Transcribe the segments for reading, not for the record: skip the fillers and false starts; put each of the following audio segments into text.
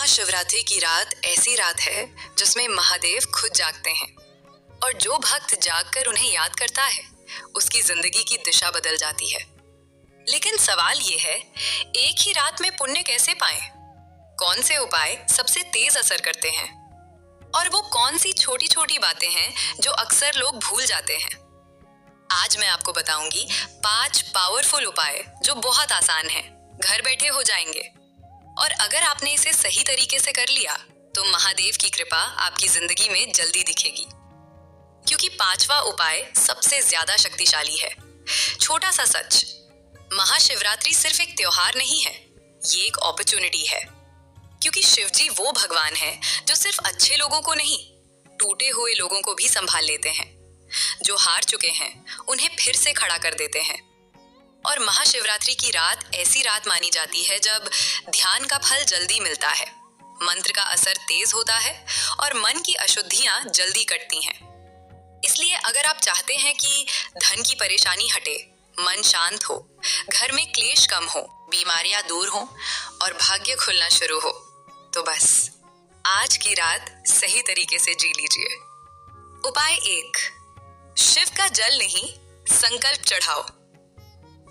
महाशिवरात्रि की रात ऐसी रात है जिसमें महादेव खुद जागते हैं और जो भक्त जागकर उन्हें याद करता है उसकी जिंदगी की दिशा बदल जाती है। लेकिन सवाल ये है, एक ही रात में पुण्य कैसे पाएं? कौन से उपाय सबसे तेज असर करते हैं और वो कौन सी छोटी छोटी बातें हैं जो अक्सर लोग भूल जाते हैं? आज मैं आपको बताऊंगी 5 पावरफुल उपाय जो बहुत आसान हैं, घर बैठे हो जाएंगे और अगर आपने इसे सही तरीके से कर लिया तो महादेव की कृपा आपकी जिंदगी में जल्दी दिखेगी। क्योंकि 5वां उपाय सबसे ज्यादा शक्तिशाली है। छोटा सा सच, महाशिवरात्रि सिर्फ एक त्योहार नहीं है, ये एक अपॉर्चुनिटी है। क्योंकि शिवजी वो भगवान है जो सिर्फ अच्छे लोगों को नहीं, टूटे हुए लोगों को भी संभाल लेते हैं। जो हार चुके हैं उन्हें फिर से खड़ा कर देते हैं। और महाशिवरात्रि की रात ऐसी रात मानी जाती है जब ध्यान का फल जल्दी मिलता है, मंत्र का असर तेज होता है और मन की अशुद्धियां जल्दी कटती हैं। इसलिए अगर आप चाहते हैं कि धन की परेशानी हटे, मन शांत हो, घर में क्लेश कम हो, बीमारियां दूर हो और भाग्य खुलना शुरू हो, तो बस आज की रात सही तरीके से जी लीजिए। उपाय 1, शिव का जल नहीं, संकल्प चढ़ाओ।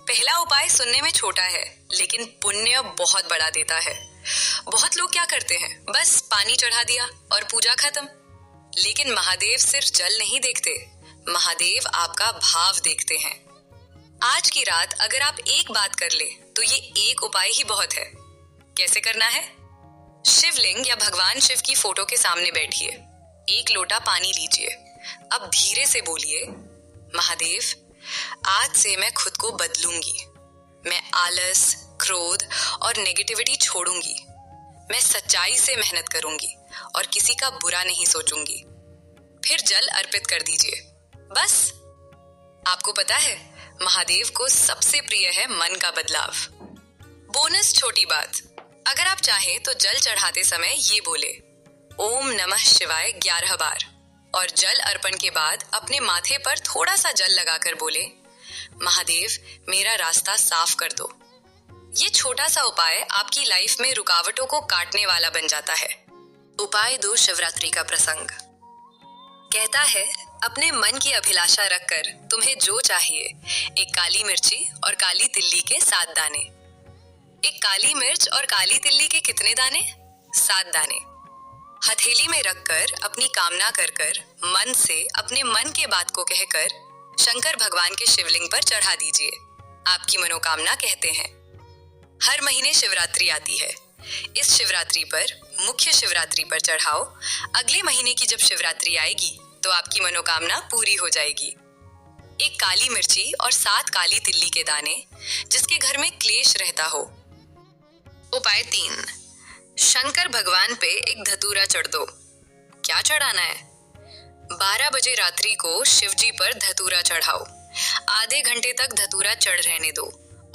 पहला उपाय सुनने में छोटा है लेकिन पुण्य बहुत बड़ा देता है। बहुत लोग क्या करते हैं, बस पानी चढ़ा दिया और पूजा खत्म। लेकिन महादेव सिर्फ जल नहीं देखते, महादेव आपका भाव देखते हैं। आज की रात अगर आप एक बात कर ले तो ये एक उपाय ही बहुत है। कैसे करना है? शिवलिंग या भगवान शिव की फोटो के सामने बैठिए, एक लोटा पानी लीजिए। अब धीरे से बोलिए, महादेव आज से मैं खुद को बदलूंगी। मैं आलस, क्रोध और नेगेटिविटी छोड़ूंगी। मैं सच्चाई से मेहनत करूंगी और किसी का बुरा नहीं सोचूंगी। फिर जल अर्पित कर दीजिए। बस आपको पता है, महादेव को सबसे प्रिय है मन का बदलाव। बोनस छोटी बात, अगर आप चाहें तो जल चढ़ाते समय ये बोले, ओम नमः शिवाय 11 बार और जल अर्पण के बाद अपने माथे पर थोड़ा सा जल लगाकर बोले, महादेव मेरा रास्ता साफ कर दो। ये छोटा सा उपाय आपकी लाइफ में रुकावटों को काटने वाला बन जाता है। उपाय 2, शिवरात्रि का प्रसंग। कहता है, अपने मन की अभिलाषा रखकर तुम्हें जो चाहिए, एक काली मिर्ची और काली तिल्ली के 7 दाने। एक काली मिर्च और काली तिल्ली के कितने दाने? 7 दाने। हथेली में रखकर अपनी कामना कर मन से अपने मन के बात को कहकर शंकर भगवान के शिवलिंग पर चढ़ा दीजिए। आपकी मनोकामना कहते हैं। हर महीने शिवरात्रि आती है। इस शिवरात्रि पर, मुख्य शिवरात्रि पर चढ़ाओ। अगले महीने की जब शिवरात्रि आएगी तो आपकी मनोकामना पूरी हो जाएगी। एक काली मिर्ची और 7 काली तिल्ली के दाने, जिसके घर में क्लेश रहता हो। उपाय 3, शंकर भगवान पे एक धतूरा चढ़ दो। क्या चढ़ाना है? 12 बजे रात्रि को शिवजी पर धतूरा चढ़ाओ। आधे घंटे तक धतूरा चढ़ रहने दो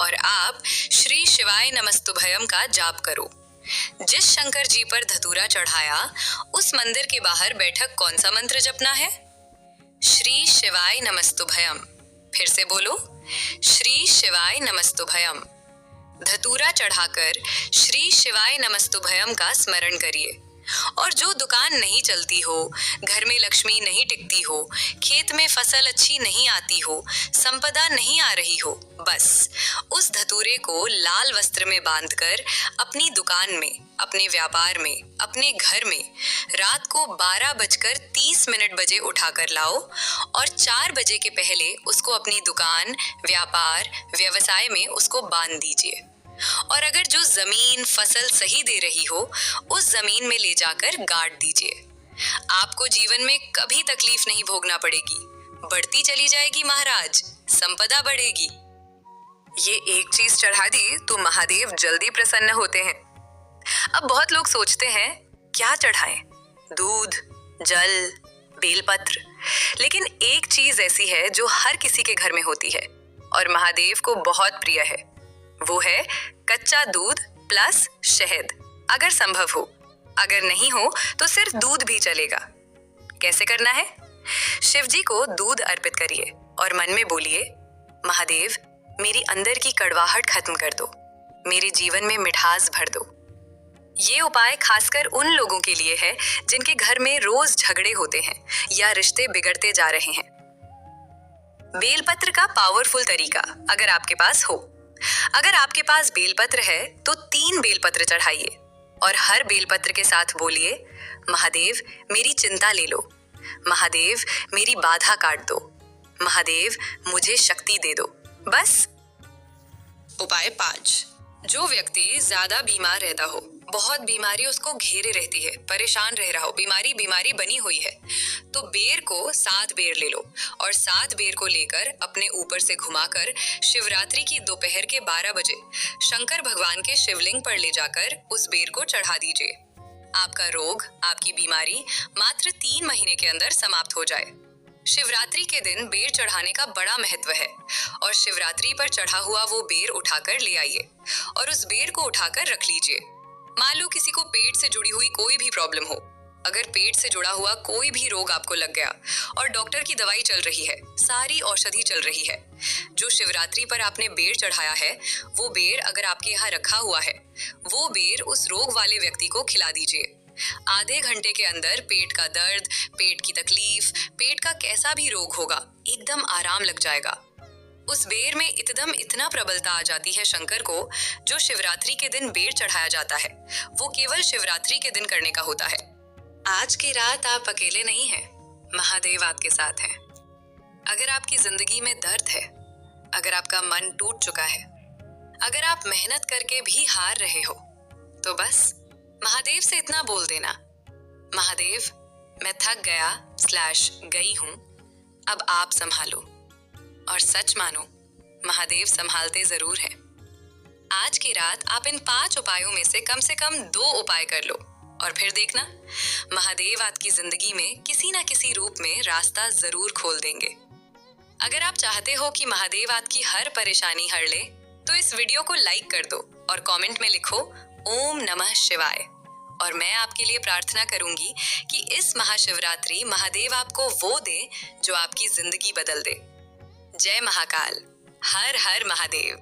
और आप श्री शिवाय नमस्तुभयम का जाप करो। जिस शंकर जी पर धतूरा चढ़ाया उस मंदिर के बाहर बैठक कौन सा मंत्र जपना है? श्री शिवाय नमस्तुभयम। फिर से बोलो, श्री शिवाय नमस्तुभयम। धतूरा चढ़ाकर श्री शिवाय नमस्तुभयम का स्मरण करिए। और जो दुकान नहीं चलती हो, घर में लक्ष्मी नहीं टिकती हो, खेत में फसल अच्छी नहीं आती हो, संपदा नहीं आ रही हो, बस उस धतूरे को लाल वस्त्र में बांधकर अपनी दुकान में, अपने व्यापार में, अपने घर में रात को 12:30 बजे उठाकर लाओ और 4 बजे के पहले उसको अपनी दुकान, व्यापार, व्यवसाय में उसको बांध दीजिए। और अगर जो जमीन फसल सही दे रही हो उस जमीन में ले जाकर गाड़ दीजिए। आपको जीवन में कभी तकलीफ नहीं भोगना पड़ेगी, बढ़ती चली जाएगी महाराज, संपदा बढ़ेगी। ये एक चीज चढ़ा दी तो महादेव जल्दी प्रसन्न होते हैं। अब बहुत लोग सोचते हैं क्या चढ़ाएं? दूध, जल, बेलपत्र। लेकिन एक चीज ऐसी है जो हर किसी के घर में होती है और महादेव को बहुत प्रिय है। वो है कच्चा दूध प्लस शहद, अगर संभव हो। अगर नहीं हो तो सिर्फ दूध भी चलेगा। कैसे करना है? शिवजी को दूध अर्पित करिए और मन में बोलिए, महादेव मेरी अंदर की कड़वाहट खत्म कर दो, मेरे जीवन में मिठास भर दो। ये उपाय खासकर उन लोगों के लिए है जिनके घर में रोज झगड़े होते हैं या रिश्ते बिगड़ते जा रहे हैं। बेलपत्र का पावरफुल तरीका अगर आपके पास हो। अगर आपके पास बेलपत्र है तो 3 बेलपत्र चढ़ाइए और हर बेलपत्र के साथ बोलिए, महादेव मेरी चिंता ले लो, महादेव मेरी बाधा काट दो, महादेव मुझे शक्ति दे दो। बस। उपाय 5। जो व्यक्ति ज्यादा बीमार रहता हो, बहुत बीमारी उसको घेरे रहती है, परेशान रह रहा हो, बीमारी बनी हुई है, तो बेर को 7 बेर ले लो और 7 बेर को लेकर अपने ऊपर से घुमाकर शिवरात्रि की दोपहर के 12 बजे शंकर भगवान के शिवलिंग पर ले जाकर उस बेर को चढ़ा दीजिए। आपका रोग, आपकी बीमारी मात्र 3 महीने के अंदर समाप्त हो जाए। शिवरात्रि के दिन बेर चढ़ाने का बड़ा महत्व है और शिवरात्रि पर चढ़ा हुआ वो बेर उठाकर ले आइए और उस बेर को उठाकर रख लीजिए। मान लो किसी को पेट से जुड़ी हुई कोई भी प्रॉब्लम हो, अगर पेट से जुड़ा हुआ कोई भी रोग आपको लग गया और डॉक्टर की दवाई चल रही है, सारी औषधि चल रही है, जो शिवरात्रि पर आपने बेर चढ़ाया है वो बेर अगर आपके यहाँ रखा हुआ है, वो बेर उस रोग वाले व्यक्ति को खिला दीजिए। आधे घंटे के अंदर पेट का दर्द, पेट की तकलीफ, पेट का कैसा भी रोग होगा, एकदम आराम लग जाएगा। उस बेर में एकदम इतना प्रबलता आ जाती है शंकर को, जो शिवरात्रि के दिन बेर चढ़ाया जाता है वो केवल शिवरात्रि के दिन करने का होता है। आज की रात आप अकेले नहीं हैं, महादेव आपके साथ हैं। अगर आपकी जिंदगी में दर्द है, अगर आपका मन टूट चुका है, अगर आप मेहनत करके भी हार रहे हो, तो बस महादेव से इतना बोल देना, महादेव मैं थक गया/गई हूं, अब आप संभालो। और सच मानो, महादेव संभालते जरूर हैं। आज की रात आप इन 5 उपायों में से कम 2 उपाय कर लो और फिर देखना, महादेव आपकी जिंदगी में किसी ना किसी रूप में रास्ता जरूर खोल देंगे। अगर आप चाहते हो कि महादेव आपकी हर परेशानी हर ले, तो इस वीडियो को लाइक कर दो और कमेंट में लिखो ओम नमः शिवाय। और मैं आपके लिए प्रार्थना करूंगी कि इस महाशिवरात्रि महादेव आपको वो दे जो आपकी जिंदगी बदल दे। जय महाकाल, हर हर महादेव।